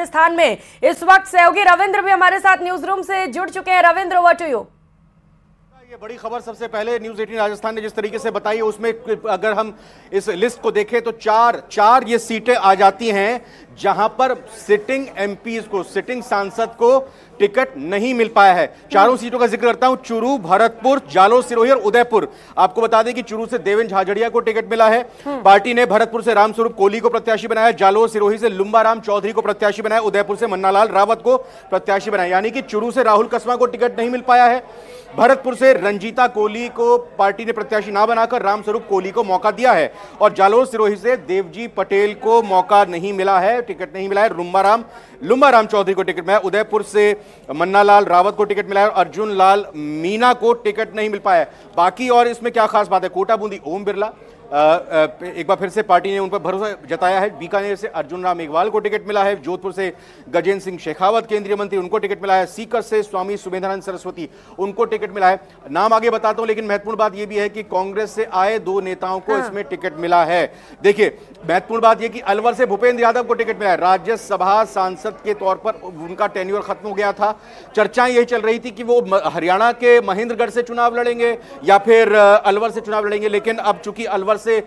राजस्थान में इस वक्त सहयोगी रविंद्र भी हमारे साथ न्यूज रूम से जुड़ चुके हैं। Ravindra, over to you. ये बड़ी खबर सबसे पहले न्यूज 18 राजस्थान ने जिस तरीके से बताई है उसमें अगर हम इस लिस्ट को देखें तो चार ये सीटें आ जाती हैं जहां पर सिटिंग एमपीज को, सिटिंग सांसद को टिकट नहीं मिल पाया है। चारों सीटों का जिक्र करता हूं, चुरू, भरतपुर, जालोर, सिरोही और उदयपुर। आपको बता दें कि चुरू से देवेंद्र झाझड़िया को टिकट मिला है। पार्टी ने भरतपुर से रामस्वरूप कोहली को प्रत्याशी बनाया, जालोर सिरोही से लुम्बाराम चौधरी को प्रत्याशी बनाया, उदयपुर से मन्नालाल रावत को प्रत्याशी बनाया। यानी कि चुरू से राहुल कसवा को टिकट नहीं मिल पाया है। भरतपुर से रंजीता कोहली को पार्टी ने प्रत्याशी ना बनाकर रामस्वरूप कोहली को मौका दिया है और जालोर सिरोही से देवजी पटेल को मौका नहीं मिला है, टिकट नहीं मिला है। लुम्बाराम चौधरी को टिकट मिला है। उदयपुर से मन्नालाल रावत को टिकट मिला है और अर्जुन लाल मीणा को टिकट नहीं मिल पाया है। बाकी और इसमें क्या खास बात है, कोटा बूंदी ओम बिरला एक बार फिर से पार्टी ने उन पर भरोसा जताया है। बीकानेर से अर्जुन राम मेघवाल को टिकट मिला है। जोधपुर से गजेंद्र सिंह शेखावत केंद्रीय मंत्री, उनको टिकट मिला है। सीकर से स्वामी सुमेधानंद सरस्वती, उनको टिकट मिला है। नाम आगे बताता हूं, लेकिन महत्वपूर्ण बात यह भी है कि कांग्रेस से आए 2 नेताओं को इसमें टिकट मिला है। देखिए, महत्वपूर्ण बात यह कि अलवर से भूपेंद्र यादव को टिकट मिला है। राज्यसभा सांसद के तौर पर उनका टेन्योर खत्म हो गया था। चर्चाएं यही चल रही थी कि वो हरियाणा के महेंद्रगढ़ से चुनाव लड़ेंगे या फिर अलवर से चुनाव लड़ेंगे, लेकिन अब चूंकि अलवर से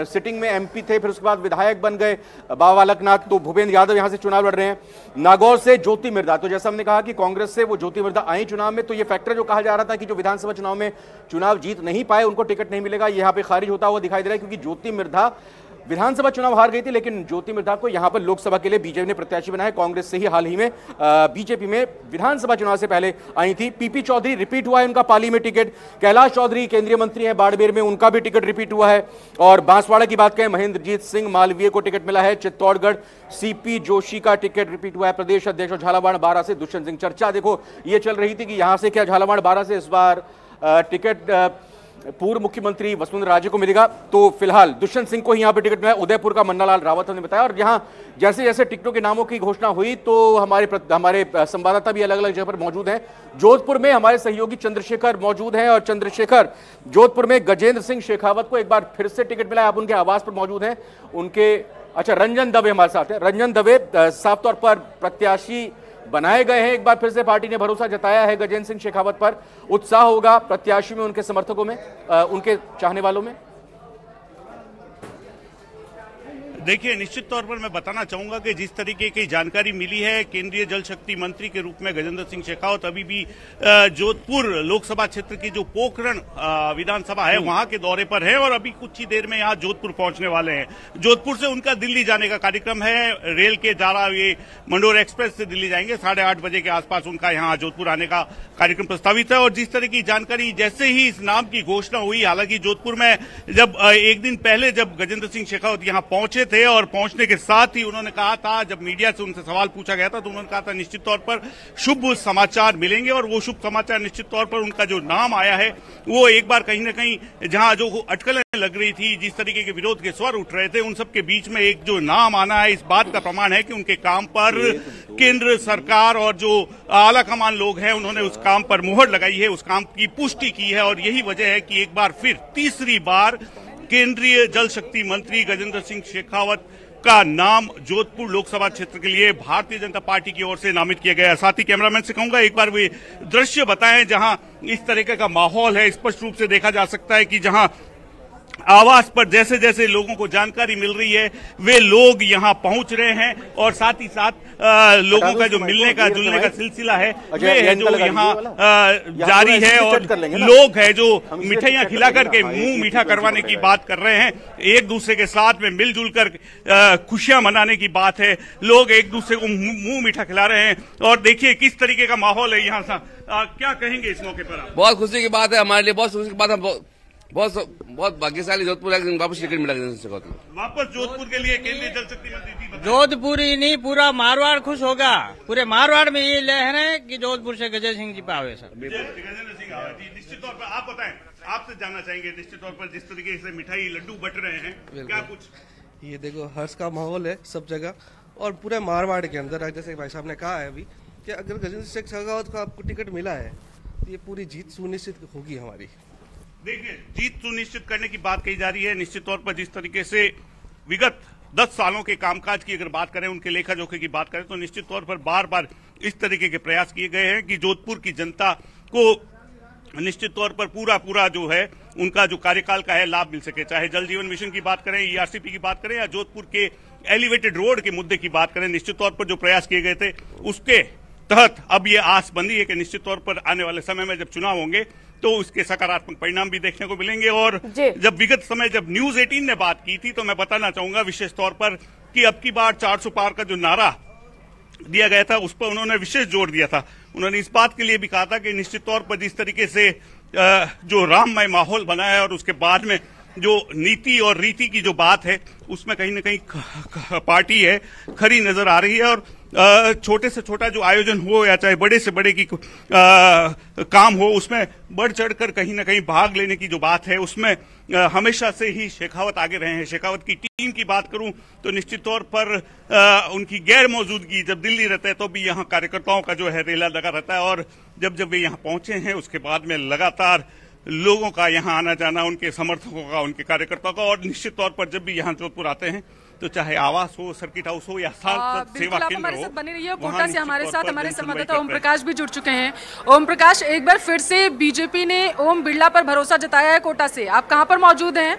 सिटिंग में एमपी थे, फिर उसके बाद विधायक बन गए बाबा बालकनाथ, तो भूपेंद्र यादव यहां से चुनाव लड़ रहे हैं। नागौर से ज्योति मिर्धा, तो जैसा हमने कहा कि कांग्रेस से वो ज्योति मिर्धा आई चुनाव में, तो ये फैक्टर जो कहा जा रहा था कि जो विधानसभा चुनाव में चुनाव जीत नहीं पाए उनको टिकट नहीं मिलेगा, यहां पे खारिज होता हुआ दिखाई दे रहा है। क्योंकि ज्योति मिर्धा विधानसभा चुनाव हार गई थी, लेकिन ज्योति मिर्धा को यहां पर लोकसभा के लिए बीजेपी ने प्रत्याशी बनाया। कांग्रेस से ही हाल ही में बीजेपी में विधानसभा चुनाव से पहले आई थी। पीपी चौधरी रिपीट हुआ है उनका पाली में टिकट। कैलाश चौधरी केंद्रीय मंत्री हैं बाड़मेर में, उनका भी टिकट रिपीट हुआ है। और बांसवाड़ा की बात करें, महेंद्रजीत सिंह मालवीय को टिकट मिला है। चित्तौड़गढ़ सीपी जोशी का टिकट रिपीट हुआ है। प्रदेश अध्यक्ष और झालावाड़ बारां से दुष्यंत सिंह। चर्चा देखो ये चल रही थी कि यहां से क्या झालावाड़ बारां से इस बार टिकट पूर्व मुख्यमंत्री वसुंधरा राजे को मिलेगा, तो फिलहाल दुष्यंत सिंह को ही यहां पर टिकट मिला है। उदयपुर का मन्नालाल रावत ने बताया। और यहां जैसे जैसे टिकटों के नामों की घोषणा हुई तो हमारे संवाददाता भी अलग अलग जगह पर मौजूद हैं। जोधपुर में हमारे सहयोगी चंद्रशेखर मौजूद हैं और चंद्रशेखर, जोधपुर में गजेंद्र सिंह शेखावत को एक बार फिर से टिकट मिला है। आप उनके आवास पर मौजूद हैं। उनके रंजन दवे हमारे साथ है। रंजन दवे साफ तौर पर प्रत्याशी बनाए गए हैं। एक बार फिर से पार्टी ने भरोसा जताया है गजेंद्र सिंह शेखावत पर। उत्साह होगा प्रत्याशियों में, उनके समर्थकों में, उनके चाहने वालों में। देखिए, निश्चित तौर पर मैं बताना चाहूंगा कि जिस तरीके की जानकारी मिली है, केंद्रीय जल शक्ति मंत्री के रूप में गजेंद्र सिंह शेखावत अभी भी जोधपुर लोकसभा क्षेत्र की जो पोखरण विधानसभा है वहां के दौरे पर है और अभी कुछ ही देर में यहां जोधपुर पहुंचने वाले हैं। जोधपुर से उनका दिल्ली जाने का कार्यक्रम है। रेल के द्वारा ये मंडोर एक्सप्रेस से दिल्ली जाएंगे। 8:30 बजे के आसपास उनका यहां जोधपुर आने का कार्यक्रम प्रस्तावित है। और जिस तरह की जानकारी जैसे ही इस नाम की घोषणा हुई, हालांकि जोधपुर में जब एक दिन पहले जब गजेंद्र सिंह शेखावत यहां पहुंचे थे और पहुंचने के साथ ही उन्होंने कहा था, जब मीडिया से उनसे सवाल पूछा गया था तो उन्होंने कहा था निश्चित तौर पर शुभ समाचार मिलेंगे। और वो शुभ समाचार निश्चित तौर पर उनका जो नाम आया है वो एक बार कहीं न कहीं जहां जो अटकलें लग रही थी, जिस तरीके के विरोध के स्वर उठ रहे थे, उन सब के बीच में एक जो नाम आना है, इस बात का प्रमाण है कि उनके काम पर केंद्र सरकार और जो आला कमान लोग हैं उन्होंने उस काम पर मुहर लगाई है, उस काम की पुष्टि की है। और यही वजह है कि एक बार फिर तीसरी बार केंद्रीय जल शक्ति मंत्री गजेंद्र सिंह शेखावत का नाम जोधपुर लोकसभा क्षेत्र के लिए भारतीय जनता पार्टी की ओर से नामित किया गया। साथ ही कैमरामैन से कहूंगा एक बार वे दृश्य बताएं जहां इस तरीके का माहौल है। स्पष्ट रूप से देखा जा सकता है कि जहां आवास पर जैसे जैसे लोगों को जानकारी मिल रही है वे लोग यहां पहुंच रहे हैं और साथ ही साथ लोगों का जो मिलने का जुलने का सिलसिला है वे है जो यहां जारी है। और लोग है जो मिठाइयां खिला करके मुंह मीठा करवाने की बात कर रहे हैं, एक दूसरे के साथ में मिलजुल कर खुशियां मनाने की बात है। लोग एक दूसरे को मुंह मीठा खिला रहे हैं और देखिए किस तरीके का माहौल है यहाँ सा। क्या कहेंगे इस मौके पर? बहुत खुशी की बात है हमारे लिए, बहुत खुशी की बात है। बहुत भाग्यशाली जोधपुर वापस टिकट मिला वापस जोधपुर के लिए केंद्रीय जल शक्ति मंत्री। जोधपुर ही नहीं, पूरा मारवाड़ खुश होगा। पूरे मारवाड़ में ये लहर है कि जोधपुर से गजेंद्र सिंह जी पावे सर। गजेंद्र सिंह जी, निश्चित तौर पर आप बताएं, आपसे जानना चाहेंगे निश्चित तौर पर जिस तरीके से मिठाई लड्डू बट रहे हैं, क्या कुछ? ये देखो हर्ष का माहौल है सब जगह और पूरे मारवाड़ के अंदर, जैसे भाई साहब ने कहा है अभी कि अगर गजेंद्र सिंह शेखावत को आपको टिकट मिला है तो ये पूरी जीत सुनिश्चित होगी हमारी। देखिए, जीत सुनिश्चित करने की बात कही जा रही है। निश्चित तौर पर जिस तरीके से विगत 10 सालों के कामकाज की अगर बात करें, उनके लेखा जोखे की बात करें, तो निश्चित तौर पर बार बार इस तरीके के प्रयास किए गए हैं कि जोधपुर की जनता को निश्चित तौर पर पूरा जो है उनका जो कार्यकाल का है लाभ मिल सके। चाहे जल जीवन मिशन की बात करें, ईआरसीपी की बात करें, या जोधपुर के एलिवेटेड रोड के मुद्दे की बात करें, निश्चित तौर पर जो प्रयास किए गए थे उसके तहत अब ये आस बंधी है कि निश्चित तौर पर आने वाले समय में जब चुनाव होंगे तो उसके सकारात्मक परिणाम भी देखने को मिलेंगे। और जब विगत समय जब न्यूज 18 ने बात की थी, तो मैं बताना चाहूंगा विशेष तौर पर कि अब की बार 400 पार का जो नारा दिया गया था उस पर उन्होंने विशेष जोर दिया था। उन्होंने इस बात के लिए भी कहा था कि निश्चित तौर पर जिस तरीके से जो राममय माहौल बना है और उसके बाद में जो नीति और रीति की जो बात है उसमें कहीं न कहीं पार्टी है खरी नजर आ रही है। और छोटे से छोटा जो आयोजन हो या चाहे बड़े से बड़े की काम हो, उसमें बढ़ चढ़कर कहीं न कहीं भाग लेने की जो बात है उसमें हमेशा से ही शेखावत आगे रहे हैं। शेखावत की टीम की बात करूं तो निश्चित तौर पर उनकी गैर मौजूदगी जब दिल्ली रहते हैं तो भी यहां कार्यकर्ताओं का जो है रेला लगा रहता है, और जब वे यहां पहुंचे हैं उसके बाद में लगातार लोगों का यहां आना जाना, उनके समर्थकों का, उनके कार्यकर्ताओं का, और निश्चित तौर पर जब भी यहां जोधपुर आते हैं तो चाहे आवास हो, सर्किट हाउस हो या सांसद सेवा केंद्र हो, बने रहिए। कोटा से हमारे साथ हमारे संवाददाता ओम प्रकाश भी जुड़ चुके हैं। ओम प्रकाश, एक बार फिर से बीजेपी ने ओम बिरला पर भरोसा जताया है कोटा से, आप कहां पर मौजूद हैं?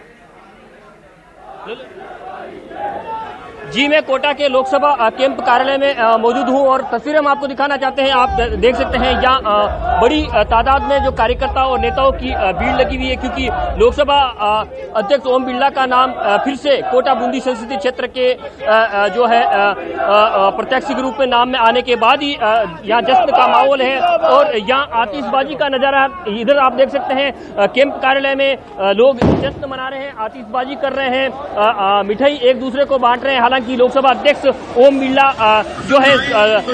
जी, मैं कोटा के लोकसभा कैंप कार्यालय में मौजूद हूं और तस्वीरें हम आपको दिखाना चाहते हैं। आप देख सकते हैं यहाँ बड़ी तादाद में जो कार्यकर्ता और नेताओं की भीड़ लगी हुई है, क्योंकि लोकसभा अध्यक्ष ओम बिरला का नाम फिर से कोटा बूंदी संसदीय क्षेत्र के जो है प्रत्याशी के रूप में नाम में आने के बाद ही यहाँ जश्न का माहौल है। और यहाँ आतिशबाजी का नजारा इधर आप देख सकते हैं। कैंप कार्यालय में लोग जश्न मना रहे हैं, आतिशबाजी कर रहे हैं, मिठाई एक दूसरे को बांट रहे हैं। हालांकि लोकसभा अध्यक्ष ओम बिरला जो है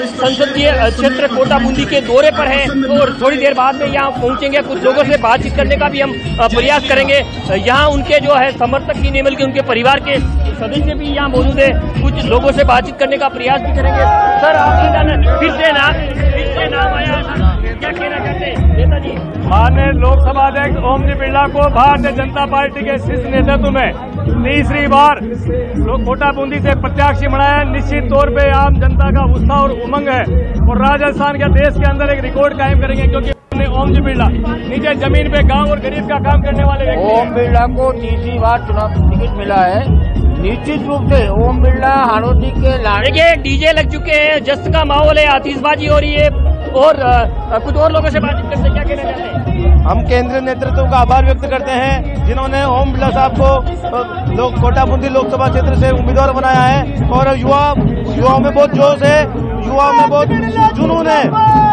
संसदीय क्षेत्र कोटा बूंदी के दौरे पर है और थोड़ी देर बाद में यहाँ पहुंचेंगे। कुछ लोगों से बातचीत करने का भी हम प्रयास करेंगे। यहाँ उनके जो है समर्थक ही नहीं बल्कि उनके परिवार के सदस्य भी यहाँ मौजूद है, कुछ लोगों से बातचीत करने का प्रयास भी करेंगे। सर, आपकी फिर से नाम आया, क्या कहना चाहते हैं नेताजी? माननीय लोकसभा अध्यक्ष ओम जी बिरला को भारतीय जनता पार्टी के शीर्ष नेतृत्व में तीसरी बार कोटा बूंदी से प्रत्याशी बनाया। निश्चित तौर पे आम जनता का उत्साह और उमंग है और राजस्थान के देश के अंदर एक रिकॉर्ड कायम करेंगे, क्योंकि ओम जी बिरला नीचे जमीन पे गांव और गरीब का काम करने वाले व्यक्ति। ओम बिरला को तीसरी बार चुनाव टिकट मिला है। निश्चित रूप से ओम बिरला हाड़ोटी के देखिए डीजे लग चुके हैं, जश्न का माहौल है, आतिशबाजी हो रही है और कुछ और लोगों से बातचीत करते, क्या कहना चाहते हैं? हम केंद्रीय नेतृत्व का आभार व्यक्त करते हैं जिन्होंने ओम बिरला साहब को कोटा बूंदी लोकसभा क्षेत्र से उम्मीदवार बनाया है। और युवाओं में बहुत जोश है, युवाओं में बहुत जुनून है।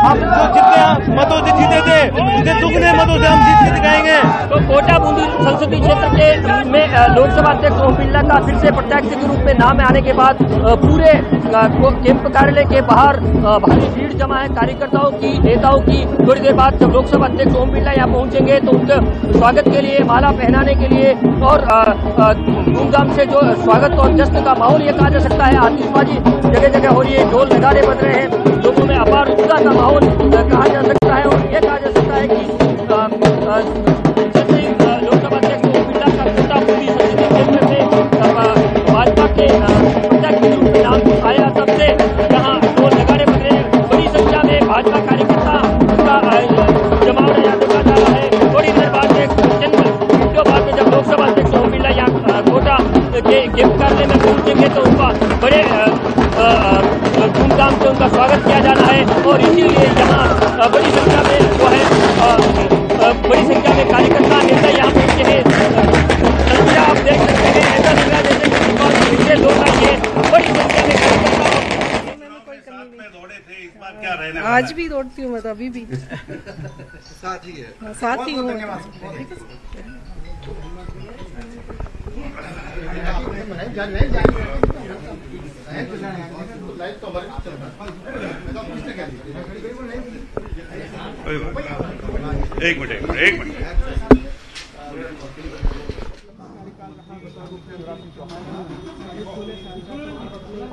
हम जो जितने मतों से जीते थे उसे दुगने मतों से हम जीत के दिखाएंगे। तो कोटा बूंदी संसदीय क्षेत्र के में लोकसभा अध्यक्ष ओम बिरला का फिर से प्रत्याशी के रूप में नाम में आने के बाद पूरे कैंप कार्यालय के बाहर भारी भीड़ जमा है कार्यकर्ताओं की, नेताओं की। थोड़ी देर बाद जब लोकसभा अध्यक्ष ओम बिरला यहाँ पहुंचेंगे तो उनके स्वागत के लिए, माला पहनाने के लिए और धूमधाम से जो स्वागत और जश्न का माहौल ये कहा जा सकता है। आतिशबाजी जगह जगह हो रही है, ढोल नगाड़े बज रहे हैं, लोगों में अपार उत्साह का माहौल कहा जा सकता है। और ये कहा जा सकता है कि लोकसभा अध्यक्ष ओम बिरला का कोटा बूंदी संसदीय क्षेत्र से भाजपा के प्रत्याशी के रूप में नाम आया, तब से यहाँ ढोल नगाड़े बज रहे हैं। बड़ी संख्या में भाजपा कार्यकर्ता का जमाव देखा जा रहा है। थोड़ी देर बाद घंटों बाद में जब लोकसभा अध्यक्ष ओम बिरला यहाँ कोटा के कैंप कार्यालय में पहुंचेंगे तो उनका बड़े धूमधाम से उनका स्वागत किया जाना है। और इसीलिए यहाँ बड़ी संख्या में जो है बड़ी संख्या में कार्यकर्ता नेता यहाँ पहुंचे हैं। तस्वीरें आप देख सकते हैं, ऐसा लग रहा है जैसे लोग आए हैं। बड़ी संख्या में कार्यकर्ता आज भी दौड़ती हूँ, मैं तो अभी भी साथ ही है, साथ ही हूँ। एक मिनट।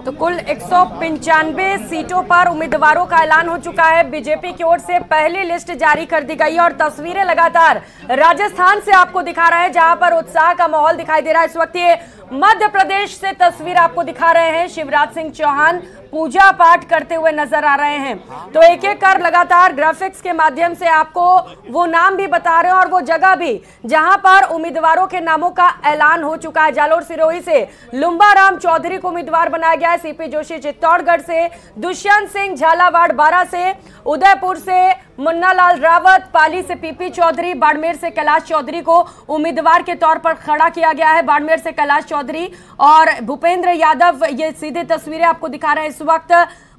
तो कुल 195 सीटों पर उम्मीदवारों का ऐलान हो चुका है। बीजेपी की ओर से पहली लिस्ट जारी कर दी गई है और तस्वीरें लगातार राजस्थान से आपको दिखा रहा है, जहां पर उत्साह का माहौल दिखाई दे रहा है। इस वक्त ये मध्य प्रदेश से तस्वीर आपको दिखा रहे हैं। शिवराज सिंह चौहान पूजा पाठ करते हुए नजर आ रहे हैं। तो एक एक कर लगातार ग्राफिक्स के माध्यम से आपको वो नाम भी बता रहे हैं और वो जगह भी जहां पर उम्मीदवारों के नामों का ऐलान हो चुका है। जालोर सिरोही से लुम्बा राम चौधरी को उम्मीदवार बनाया गया है। सीपी जोशी चित्तौड़गढ़ से, दुष्यंत सिंह झालावाड़ बारा से, उदयपुर से मुन्ना लाल रावत, पाली से पीपी चौधरी, बाड़मेर से कैलाश चौधरी को उम्मीदवार के तौर पर खड़ा किया गया है। बाड़मेर से कैलाश चौधरी और भूपेंद्र यादव, ये सीधे तस्वीरें आपको दिखा रहे हैं इस वक्त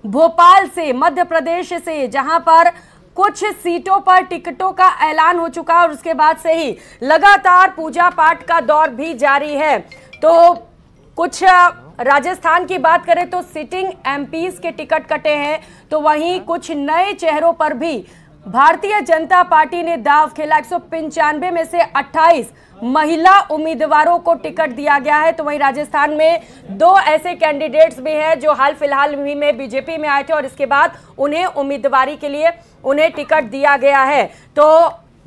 भोपाल से, मध्य प्रदेश से, जहां पर कुछ सीटों पर टिकटों का ऐलान हो चुका है और उसके बाद से ही लगातार पूजा पाठ का दौर भी जारी है। तो कुछ राजस्थान की बात करें तो सिटिंग एमपीज के टिकट कटे हैं, तो वहीं कुछ नए चेहरों पर भी भारतीय जनता पार्टी ने दांव खेला। 195 में से 28 महिला उम्मीदवारों को टिकट दिया गया है। तो वहीं राजस्थान में 2 ऐसे कैंडिडेट्स भी हैं जो हाल फिलहाल में बीजेपी में आए थे और इसके बाद उन्हें उम्मीदवारी के लिए उन्हें टिकट दिया गया है। तो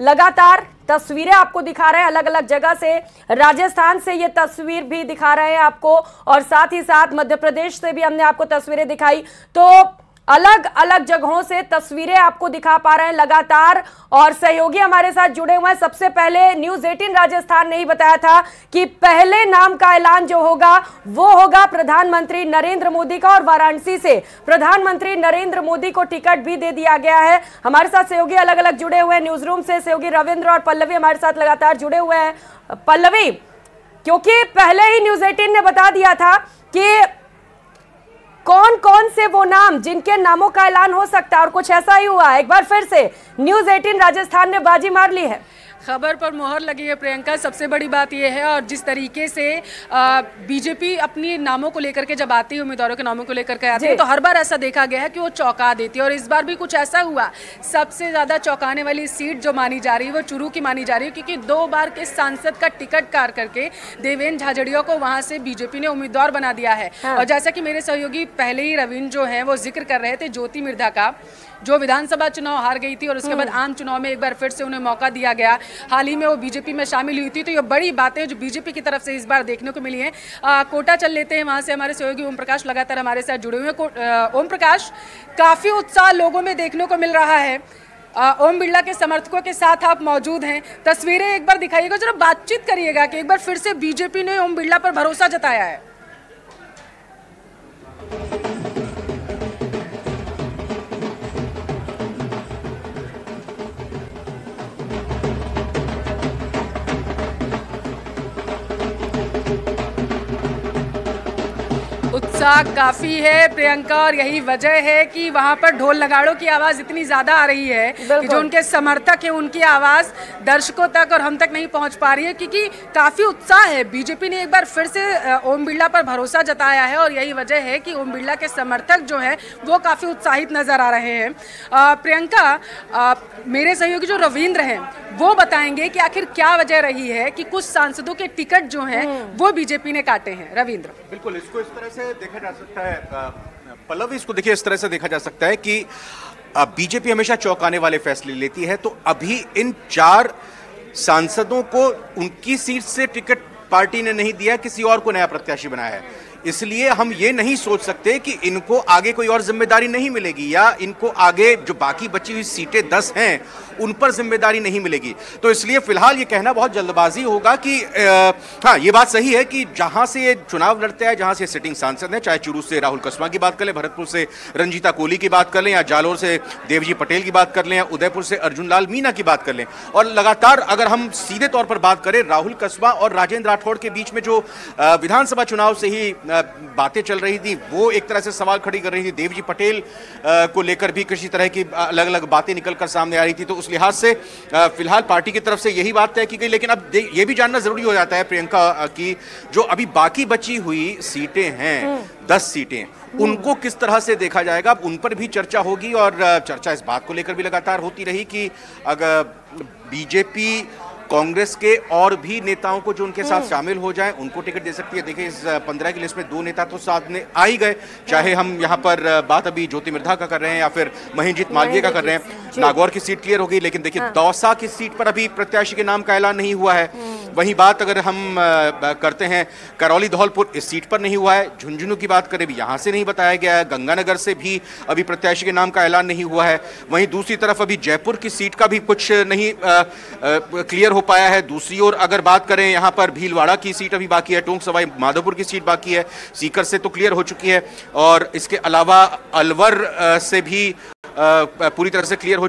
लगातार तस्वीरें आपको दिखा रहे हैं अलग अलग जगह से। राजस्थान से ये तस्वीर भी दिखा रहे हैं आपको और साथ ही साथ मध्य प्रदेश से भी हमने आपको तस्वीरें दिखाई। तो अलग अलग जगहों से तस्वीरें आपको दिखा पा रहे हैं लगातार और सहयोगी हमारे साथ जुड़े हुए हैं। सबसे पहले न्यूज़ 18 राजस्थान ने ही बताया था कि पहले नाम का ऐलान जो होगा वो होगा प्रधानमंत्री नरेंद्र मोदी का और वाराणसी से प्रधानमंत्री नरेंद्र मोदी को टिकट भी दे दिया गया है। हमारे साथ सहयोगी अलग अलग जुड़े हुए हैं न्यूज रूम से। सहयोगी रविंद्र और पल्लवी हमारे साथ लगातार जुड़े हुए हैं। पल्लवी, क्योंकि पहले ही न्यूज़ 18 ने बता दिया था कि कौन कौन से वो नाम जिनके नामों का ऐलान हो सकता है और कुछ ऐसा ही हुआ। एक बार फिर से न्यूज़ 18 राजस्थान ने बाजी मार ली है। खबर पर मोहर लगी है प्रियंका। सबसे बड़ी बात यह है और जिस तरीके से बीजेपी अपनी नामों को लेकर के जब आती है, उम्मीदवारों के नामों को लेकर के आती है, तो हर बार ऐसा देखा गया है कि वो चौंका देती है और इस बार भी कुछ ऐसा हुआ। सबसे ज्यादा चौंकाने वाली सीट जो मानी जा रही है वो चुरू की मानी जा रही है, क्योंकि 2 बार के सांसद का टिकट कार करके देवेंद्र झाझड़िया को वहां से बीजेपी ने उम्मीदवार बना दिया है। और जैसा कि मेरे सहयोगी पहले ही रविंद्र जो है वो जिक्र कर रहे थे ज्योति मिर्धा का, जो विधानसभा चुनाव हार गई थी और उसके बाद आम चुनाव में एक बार फिर से उन्हें मौका दिया गया। हाल ही में वो बीजेपी में शामिल हुई थी। तो ये बड़ी बातें जो बीजेपी की तरफ से इस बार देखने को मिली हैं। कोटा चल लेते हैं, वहां से हमारे सहयोगी ओम प्रकाश लगातार हमारे साथ जुड़े हुए हैं। ओम प्रकाश, काफी उत्साह लोगों में देखने को मिल रहा है। ओम बिरला के समर्थकों के साथ आप मौजूद हैं, तस्वीरें एक बार दिखाइएगा, जरा बातचीत करिएगा कि एक बार फिर से बीजेपी ने ओम बिरला पर भरोसा जताया है। उत्साह काफी है प्रियंका और यही वजह है कि वहां पर ढोल नगाड़ों की आवाज इतनी ज्यादा आ रही है कि जो उनके समर्थक हैं उनकी आवाज दर्शकों तक और हम तक नहीं पहुंच पा रही है, क्योंकि काफी उत्साह है। बीजेपी ने एक बार फिर से ओम बिरला पर भरोसा जताया है और यही वजह है कि ओम बिरला के समर्थक जो है वो काफी उत्साहित नजर आ रहे हैं। प्रियंका, मेरे सहयोगी जो रविंद्र हैं वो बताएंगे कि आखिर क्या वजह रही है कि कुछ सांसदों के टिकट जो हैं वो बीजेपी ने काटे हैं। रविंद्र, बिल्कुल, इसको इस तरह से देखा जा सकता है पल्लवी, इसको देखिए इस तरह से देखा जा सकता है कि बीजेपी हमेशा चौंकाने वाले फैसले लेती है। तो अभी इन 4 सांसदों को उनकी सीट से टिकट पार्टी ने नहीं दिया, किसी और को नया प्रत्याशी बनाया है। इसलिए हम ये नहीं सोच सकते कि इनको आगे कोई और जिम्मेदारी नहीं मिलेगी या इनको आगे जो बाकी बची हुई सीटें 10 हैं उन पर जिम्मेदारी नहीं मिलेगी। तो इसलिए फिलहाल ये कहना बहुत जल्दबाजी होगा कि हाँ, ये बात सही है कि जहां से ये चुनाव लड़ते हैं, जहां से सिटिंग सांसद हैं, चाहे चुरू से राहुल कस्वां की बात कर लें, भरतपुर से रंजीता कोहली की बात कर लें, या जालोर से देवजी पटेल की बात कर लें, या उदयपुर से अर्जुन लाल मीणा की बात कर लें, और लगातार अगर हम सीधे तौर पर बात करें राहुल कस्वां और राजेंद्र राठौड़ के बीच में जो विधानसभा चुनाव से ही बातें चल रही थी, वो एक तरह से सवाल खड़ी कर रही थी। देवजी पटेल को लेकर भी किसी तरह की अलग अलग बातें निकलकर सामने आ रही थी। तो उस लिहाज से फिलहाल पार्टी की तरफ से यही बात तय की गई। लेकिन अब ये भी जानना जरूरी हो जाता है प्रियंका कि जो अभी बाकी बची हुई सीटें हैं, 10 सीटें, उनको किस तरह से देखा जाएगा, अब उन पर भी चर्चा होगी। और चर्चा इस बात को लेकर भी लगातार होती रही कि अगर बीजेपी कांग्रेस के और भी नेताओं को जो उनके साथ शामिल हो जाएं उनको टिकट दे सकती है। देखिए, इस 15 की लिस्ट में 2 नेता तो साथ में आ ही गए, चाहे हम यहाँ पर बात अभी ज्योति मिर्धा का कर रहे हैं या फिर महेंद्रजीत मालवीय का कर रहे हैं। नागौर की सीट क्लियर हो गई, लेकिन देखिए दौसा की सीट पर अभी प्रत्याशी के नाम का ऐलान नहीं हुआ है। वहीं बात अगर हम करते हैं करौली धौलपुर, इस सीट पर नहीं हुआ है। झुंझुनू की बात करें भी यहाँ से नहीं बताया गया है। गंगानगर से भी अभी प्रत्याशी के नाम का ऐलान नहीं हुआ है। वहीं दूसरी तरफ अभी जयपुर की सीट का भी कुछ नहीं क्लियर हो पाया है। दूसरी ओर अगर बात करें यहाँ पर भीलवाड़ा की सीट अभी बाकी है, टोंक सवाई माधोपुर की सीट बाकी है, सीकर से तो क्लियर हो चुकी है और इसके अलावा अलवर से भी पूरी तरह से क्लियर हो